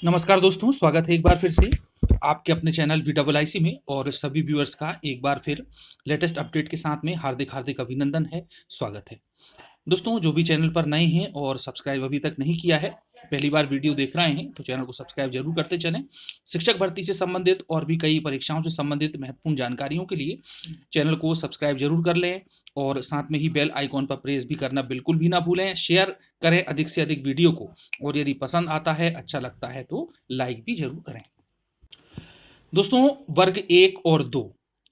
नमस्कार दोस्तों, स्वागत है एक बार फिर से आपके अपने चैनल VIIC में और सभी व्यूअर्स का एक बार फिर लेटेस्ट अपडेट के साथ में हार्दिक हार्दिक अभिनंदन है, स्वागत है। दोस्तों, जो भी चैनल पर नए हैं और सब्सक्राइब अभी तक नहीं किया है, पहली बार वीडियो देख रहे हैं तो चैनल को सब्सक्राइब जरूर करते चलें। शिक्षक भर्ती से संबंधित और भी कई परीक्षाओं से संबंधित महत्वपूर्ण जानकारियों के लिए चैनल को सब्सक्राइब जरूर कर लें और साथ में ही बेल आइकॉन पर प्रेस भी करना बिल्कुल भी ना भूलें। शेयर करें अधिक से अधिक वीडियो को और यदि पसंद आता है, अच्छा लगता है तो लाइक भी जरूर करें। दोस्तों, वर्ग 1 और 2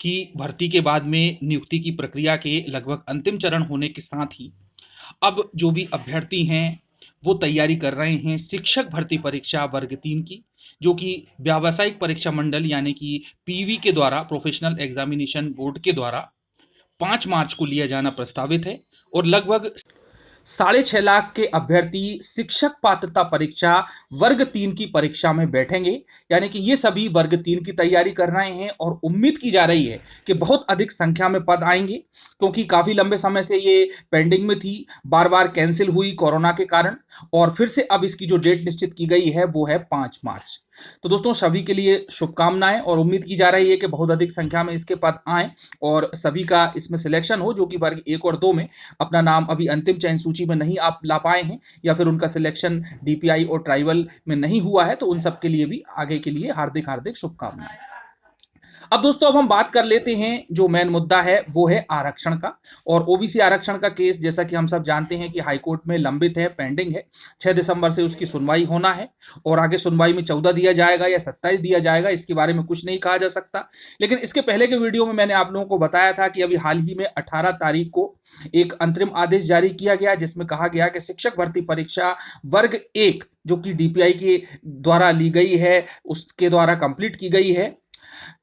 की भर्ती के बाद में नियुक्ति की प्रक्रिया के लगभग अंतिम चरण होने के साथ ही अब जो भी अभ्यर्थी हैं वो तैयारी कर रहे हैं शिक्षक भर्ती परीक्षा वर्ग 3 की, जो कि व्यावसायिक परीक्षा मंडल यानी कि पीवी के द्वारा, प्रोफेशनल एग्जामिनेशन बोर्ड के द्वारा 5 मार्च को लिया जाना प्रस्तावित है। और लगभग 6.5 लाख के अभ्यर्थी शिक्षक पात्रता परीक्षा वर्ग 3 की परीक्षा में बैठेंगे। यानी कि ये सभी वर्ग 3 की तैयारी कर रहे हैं और उम्मीद की जा रही है कि बहुत अधिक संख्या में पद आएंगे, क्योंकि काफी लंबे समय से ये पेंडिंग में थी, बार बार कैंसिल हुई कोरोना के कारण, और फिर से अब इसकी जो डेट निश्चित की गई है वो है 5 मार्च। तो दोस्तों, सभी के लिए शुभकामनाएं और उम्मीद की जा रही है कि बहुत अधिक संख्या में इसके पद आए और सभी का इसमें सिलेक्शन हो, जो कि वर्ग 1 और 2 में अपना नाम अभी अंतिम चयन सूची में नहीं आप ला पाए हैं या फिर उनका सिलेक्शन डीपीआई और ट्राइबल में नहीं हुआ है, तो उन सब के लिए भी आगे के लिए हार्दिक हार्दिक शुभकामनाएं। अब दोस्तों, अब हम बात कर लेते हैं, जो मेन मुद्दा है वो है आरक्षण का। और ओबीसी आरक्षण का केस, जैसा कि हम सब जानते हैं कि हाईकोर्ट में लंबित है, पेंडिंग है। 6 दिसंबर से उसकी सुनवाई होना है और आगे सुनवाई में 14 दिया जाएगा या 27 दिया जाएगा, इसके बारे में कुछ नहीं कहा जा सकता। लेकिन इसके पहले के वीडियो में मैंने आप लोगों को बताया था कि अभी हाल ही में 18 तारीख को एक अंतरिम आदेश जारी किया गया, जिसमें कहा गया कि शिक्षक भर्ती परीक्षा वर्ग 1 जो कि डीपीआई के द्वारा ली गई है, उसके द्वारा कंप्लीट की गई है,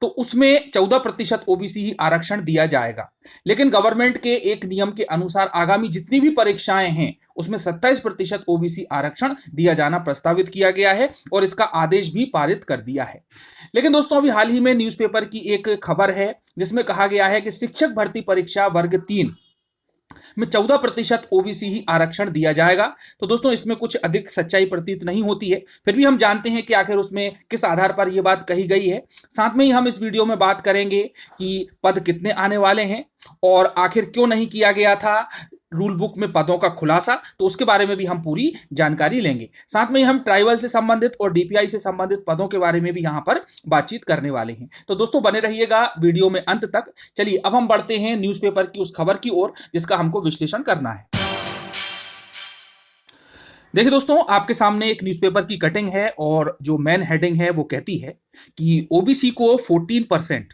तो उसमें 14% ओबीसी ही आरक्षण दिया जाएगा। लेकिन गवर्नमेंट के एक नियम के अनुसार आगामी जितनी भी परीक्षाएं हैं उसमें 27% ओबीसी आरक्षण दिया जाना प्रस्तावित किया गया है और इसका आदेश भी पारित कर दिया है। लेकिन दोस्तों, अभी हाल ही में न्यूज़पेपर की एक खबर है जिसमें कहा गया है कि शिक्षक भर्ती परीक्षा वर्ग 3 में 14% ओबीसी ही आरक्षण दिया जाएगा। तो दोस्तों, इसमें कुछ अधिक सच्चाई प्रतीत नहीं होती है, फिर भी हम जानते हैं कि आखिर उसमें किस आधार पर यह बात कही गई है। साथ में ही हम इस वीडियो में बात करेंगे कि पद कितने आने वाले हैं और आखिर क्यों नहीं किया गया था रूल बुक में पदों का खुलासा, तो उसके बारे में भी हम पूरी जानकारी लेंगे। साथ में हम ट्राइबल से संबंधित और डीपीआई से संबंधित पदों के बारे में भी यहां पर बातचीत करने वाले हैं। तो दोस्तों, बने रहिएगा वीडियो में अंत तक। चलिए, अब हम बढ़ते हैं न्यूज़पेपर की उस खबर की ओर जिसका हमको विश्लेषण करना है। देखिए दोस्तों, आपके सामने एक न्यूज़पेपर की कटिंग है और जो मेन हेडिंग है वो कहती है कि ओबीसी को 14%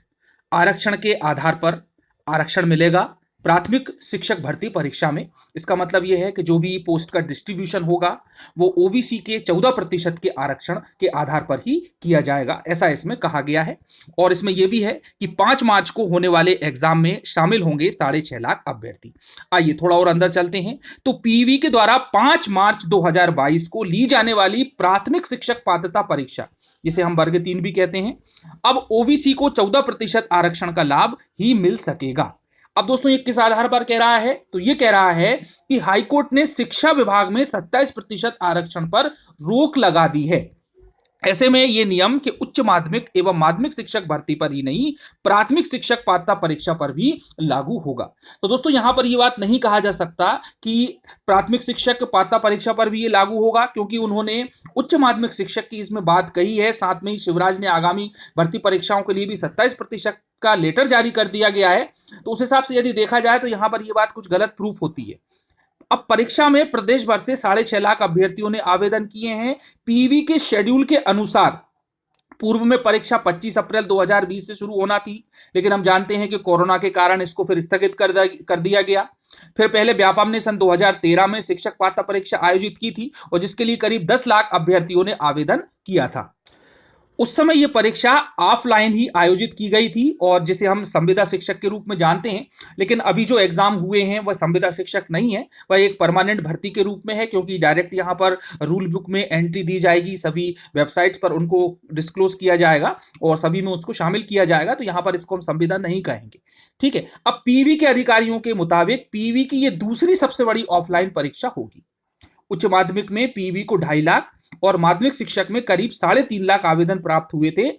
आरक्षण के आधार पर आरक्षण मिलेगा प्राथमिक शिक्षक भर्ती परीक्षा में। इसका मतलब यह है कि जो भी पोस्ट का डिस्ट्रीब्यूशन होगा वो ओबीसी के 14% के आरक्षण के आधार पर ही किया जाएगा, ऐसा इसमें कहा गया है। और इसमें यह भी है कि 5 मार्च को होने वाले एग्जाम में शामिल होंगे 6.5 लाख अभ्यर्थी। आइए थोड़ा और अंदर चलते हैं। तो पीवी के द्वारा 5 मार्च 2022 को ली जाने वाली प्राथमिक शिक्षक पात्रता परीक्षा, जिसे हम वर्ग 3 भी कहते हैं, अब ओबीसी को 14% आरक्षण का लाभ ही मिल सकेगा। अब दोस्तों, ये किस आधार पर कह रहा है? तो ये कह रहा है कि हाईकोर्ट ने शिक्षा विभाग में 27% आरक्षण पर रोक लगा दी है। ऐसे में यह नियम के उच्च माध्यमिक एवं माध्यमिक शिक्षक भर्ती पर ही नहीं, प्राथमिक शिक्षक पात्रता परीक्षा पर भी लागू होगा। तो दोस्तों, यहां पर यह बात नहीं कहा जा सकता कि प्राथमिक शिक्षक पात्रता परीक्षा पर भी ये लागू होगा, क्योंकि उन्होंने उच्च माध्यमिक शिक्षक की इसमें बात कही है। साथ में ही शिवराज ने आगामी भर्ती परीक्षाओं के लिए भी 27% का लेटर जारी कर दिया गया है। तो उस हिसाब से यदि देखा जाए तो यहां पर यह बात कुछ गलत प्रूफ होती है। अब परीक्षा में प्रदेश भर से 6.5 लाख अभ्यर्थियों ने आवेदन किए हैं। पीवी के शेड्यूल के अनुसार पूर्व में परीक्षा 25 अप्रैल 2020 से शुरू होना थी, लेकिन हम जानते हैं कि कोरोना के कारण इसको फिर स्थगित कर दिया गया। फिर पहले व्यापम ने सन 2013 में शिक्षक पात्रता परीक्षा आयोजित की थी और जिसके लिए करीब 10 लाख अभ्यर्थियों ने आवेदन किया था। उस समय यह परीक्षा ऑफलाइन ही आयोजित की गई थी और जिसे हम संविदा शिक्षक के रूप में जानते हैं। लेकिन अभी जो एग्जाम हुए हैं वह संविदा शिक्षक नहीं है, वह एक परमानेंट भर्ती के रूप में है, क्योंकि डायरेक्ट यहां पर रूल बुक में एंट्री दी जाएगी, सभी वेबसाइट्स पर उनको डिस्क्लोज किया जाएगा और सभी में उसको शामिल किया जाएगा। तो यहां पर इसको हम संविदा नहीं कहेंगे, ठीक है। अब पीवी के अधिकारियों के मुताबिक पीवी की यह दूसरी सबसे बड़ी ऑफलाइन परीक्षा होगी। उच्च माध्यमिक में पीवी को 2.5 लाख और माध्यमिक शिक्षक में करीब 3.5 लाख आवेदन प्राप्त हुए थे।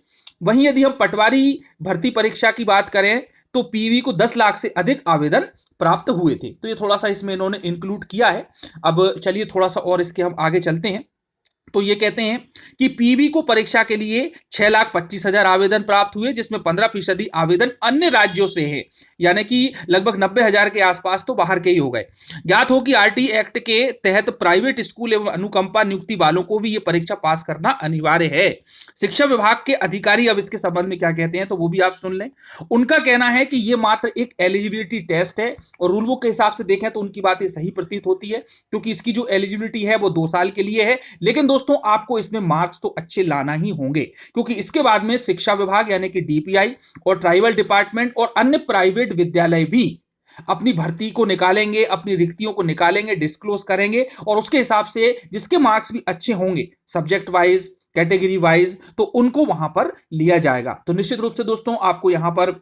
वहीं यदि हम पटवारी भर्ती परीक्षा की बात करें तो पीवी को 10 लाख से अधिक आवेदन प्राप्त हुए थे। तो ये थोड़ा सा इसमें इन्होंने इंक्लूड किया है। अब चलिए थोड़ा सा और इसके हम आगे चलते हैं। तो ये कहते हैं कि पीवी को परीक्षा के लिए 6,25,000 आवेदन प्राप्त हुए, जिसमें 15% आवेदन अन्य राज्यों से है, यानी कि लगभग 90,000 के आसपास तो बाहर के ही हो गए। ज्ञात हो कि आरटी एक्ट के तहत प्राइवेट स्कूल एवं अनुकंपा नियुक्ति वालों को भी ये परीक्षा पास करना अनिवार्य है। शिक्षा विभाग के अधिकारी अब इसके संबंध में क्या कहते हैं तो वो भी आप सुन लें। उनका कहना है कि ये मात्र एक एलिजिबिलिटी टेस्ट है और रूल बुक के हिसाब से देखें तो उनकी बातें सही प्रतीत होती है, क्योंकि इसकी जो एलिजिबिलिटी है वो 2 साल के लिए है। लेकिन दोस्तों आपको इसमें मार्क्स तो अच्छे लाना ही होंगे, क्योंकि इसके बाद में शिक्षा विभाग यानी कि डीपीआई और ट्राइबल डिपार्टमेंट और अन्य प्राइवेट विद्यालय भी अपनी भर्ती को निकालेंगे, अपनी रिक्तियों को निकालेंगे, डिस्क्लोज करेंगे और उसके हिसाब से जिसके मार्क्स भी अच्छे होंगे सब्जेक्ट वाइज, कैटेगरी वाइज, तो उनको वहां पर लिया जाएगा। तो निश्चित रूप से दोस्तों आपको यहां पर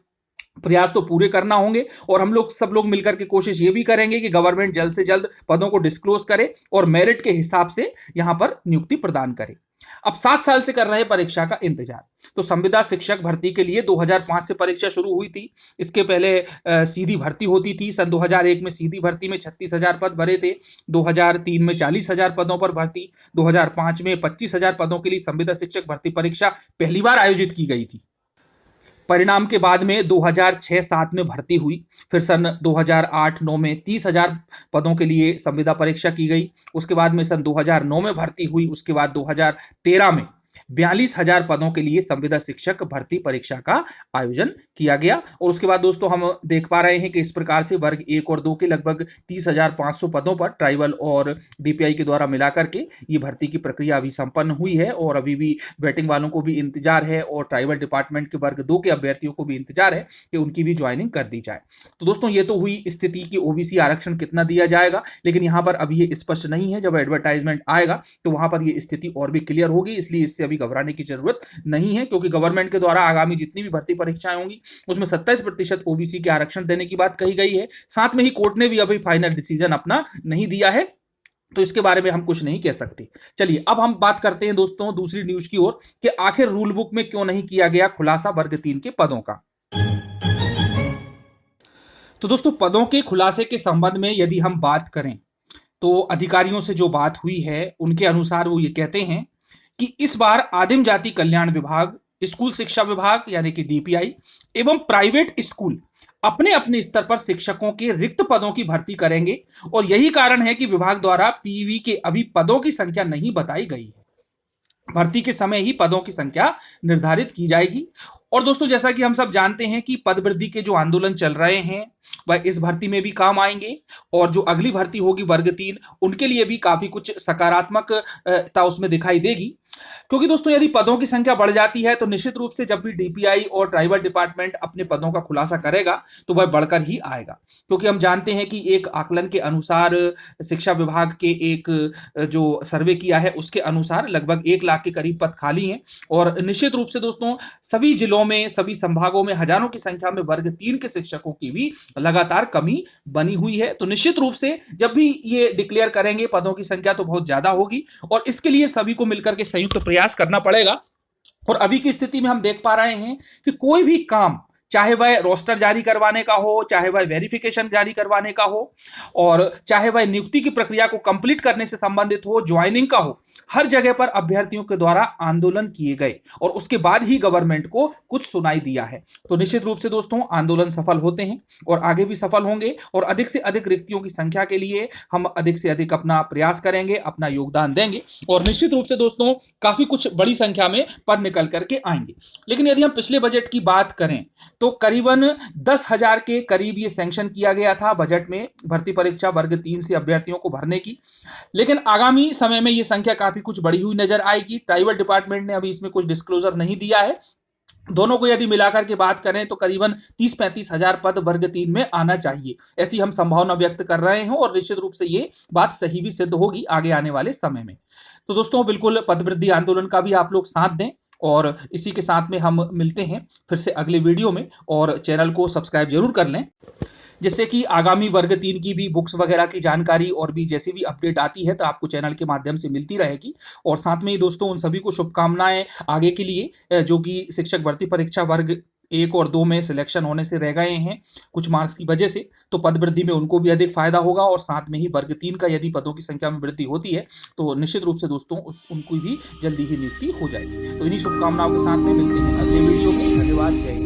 प्रयास तो पूरे करना होंगे और हम लोग सब लोग मिलकर के कोशिश ये भी करेंगे कि गवर्नमेंट जल्द से जल्द पदों को डिस्क्लोज करे और मेरिट के हिसाब से यहां पर नियुक्ति प्रदान करे। अब 7 साल से कर रहे परीक्षा का इंतजार। तो संविदा शिक्षक भर्ती के लिए 2005 से परीक्षा शुरू हुई थी। इसके पहले सीधी भर्ती होती थी। सन 2001 में सीधी भर्ती में 36,000 पद भरे थे। 2003 में 40,000 पदों पर भर्ती। 2005 में 25,000 पदों के लिए संविदा शिक्षक भर्ती परीक्षा पहली बार आयोजित की गई थी। परिणाम के बाद में 2006-07 में भर्ती हुई। फिर सन 2008-09 में 30,000 पदों के लिए संविदा परीक्षा की गई। उसके बाद में सन 2009 में भर्ती हुई। उसके बाद 2013 में 42,000 पदों के लिए संविदा शिक्षक भर्ती परीक्षा का आयोजन किया गया। और उसके बाद दोस्तों हम देख पा रहे हैं कि इस प्रकार से वर्ग 1 और 2 के लगभग 30,500 पदों पर ट्राइबल और डीपीआई के द्वारा मिलाकर के ये भर्ती की प्रक्रिया अभी संपन्न हुई है और अभी भी वेटिंग वालों को भी इंतजार है और ट्राइबल डिपार्टमेंट के वर्ग 2 के अभ्यर्थियों को भी इंतजार है कि उनकी भी ज्वाइनिंग कर दी जाए। तो दोस्तों ये तो हुई स्थिति कि ओबीसी आरक्षण कितना दिया जाएगा, लेकिन यहाँ पर अभी ये स्पष्ट नहीं है। जब एडवर्टाइजमेंट आएगा तो वहां पर ये स्थिति और भी क्लियर होगी, इसलिए इससे अभी घबराने की जरूरत नहीं है, क्योंकि गवर्नमेंट के द्वारा आगामी जितनी भी भर्ती परीक्षाएं होंगी उसमें 27% ओबीसी के आरक्षण देने की बात कही गई है। साथ में ही कोर्ट ने भी अभी फाइनल डिसीजन अपना नहीं दिया है, तो इसके बारे में हम कुछ नहीं कह सकते। चलिए अब हम बात करते हैं दोस्तों दूसरी न्यूज की ओर कि आखिर रूल बुक में क्यों नहीं किया गया खुलासा वर्ग 3 के पदों का। तो दोस्तों पदों के खुलासे के संबंध में यदि हम बात करें तो अधिकारियों से जो बात हुई है उनके अनुसार वो ये कहते हैं कि इस बार आदिम जाति कल्याण विभाग, स्कूल शिक्षा विभाग यानी कि डीपीआई एवं प्राइवेट स्कूल अपने अपने स्तर पर शिक्षकों के रिक्त पदों की भर्ती करेंगे और यही कारण है कि विभाग द्वारा पीवी के अभी पदों की संख्या नहीं बताई गई है। भर्ती के समय ही पदों की संख्या निर्धारित की जाएगी। और दोस्तों जैसा कि हम सब जानते हैं कि पद वृद्धि के जो आंदोलन चल रहे हैं वह इस भर्ती में भी काम आएंगे और जो अगली भर्ती होगी वर्ग 3 उनके लिए भी काफी कुछ सकारात्मकता उसमें दिखाई देगी। क्योंकि दोस्तों यदि पदों की संख्या बढ़ जाती है तो निश्चित रूप से जब भी डीपीआई और ट्राइबल डिपार्टमेंट अपने पदों का खुलासा करेगा तो वह बढ़कर ही आएगा। क्योंकि हम जानते हैं कि एक आकलन के अनुसार शिक्षा विभाग के एक जो सर्वे किया है उसके अनुसार लगभग 1 लाख के करीब पद खाली हैं और निश्चित रूप से दोस्तों सभी जिलों में, सभी संभागों में हजारों की संख्या में वर्ग 3 के शिक्षकों की भी लगातार कमी बनी हुई है। तो निश्चित रूप से जब भी ये डिक्लेयर करेंगे पदों की संख्या तो बहुत ज्यादा होगी और इसके लिए सभी को मिलकर के संयुक्त प्रयास करना पड़ेगा। और अभी की स्थिति में हम देख पा रहे हैं कि कोई भी काम, चाहे वह रोस्टर जारी करवाने का हो, चाहे वह वेरिफिकेशन जारी करवाने का हो और चाहे वह नियुक्ति की प्रक्रिया को कंप्लीट करने से संबंधित हो, ज्वाइनिंग का हो, हर जगह पर अभ्यर्थियों के द्वारा आंदोलन किए गए और उसके बाद ही गवर्नमेंट को कुछ सुनाई दिया है। तो निश्चित रूप से दोस्तों आंदोलन सफल होते हैं और आगे भी सफल होंगे और अधिक से अधिक रिक्तियों की संख्या के लिए हम अधिक से अधिक अपना प्रयास करेंगे, अपना योगदान देंगे और निश्चित रूप से दोस्तों काफी कुछ बड़ी संख्या में पद निकल करके आएंगे। लेकिन यदि हम पिछले बजट की बात करें तो करीबन 10,000 के करीब ये सैंक्शन किया गया था बजट में भर्ती परीक्षा वर्ग 3 से अभ्यर्थियों को भरने की। लेकिन आगामी समय में ये संख्या काफी कुछ बढ़ी हुई नजर आएगी। ट्राइबल डिपार्टमेंट ने अभी इसमें कुछ डिस्क्लोजर नहीं दिया है। दोनों को यदि मिलाकर के बात करें तो करीबन 30-35 हजार पद वर्ग 3 में आना चाहिए, ऐसी हम संभावना व्यक्त कर रहे हैं और निश्चित रूप से ये बात सही भी सिद्ध होगी आगे आने वाले समय में। तो दोस्तों बिल्कुल पद वृद्धि आंदोलन का भी आप लोग साथ दें और इसी के साथ में हम मिलते हैं फिर से अगले वीडियो में और चैनल को सब्सक्राइब जरूर कर लें। जिससे कि आगामी वर्ग 3 की भी बुक्स वगैरह की जानकारी और भी जैसी भी अपडेट आती है तो आपको चैनल के माध्यम से मिलती रहेगी। और साथ में ही दोस्तों उन सभी को शुभकामनाएँ आगे के लिए, जो कि शिक्षक भर्ती परीक्षा वर्ग 1 और 2 में सिलेक्शन होने से रह गए हैं कुछ मार्क्स की वजह से, तो पद वृद्धि में उनको भी अधिक फ़ायदा होगा और साथ में ही वर्ग 3 का यदि पदों की संख्या में वृद्धि होती है, तो निश्चित रूप से दोस्तों उनकी भी जल्दी ही नियुक्ति हो जाएगी। तो इन्हीं शुभकामनाओं के साथ में मिलते हैं अगले वीडियो में। धन्यवाद। जय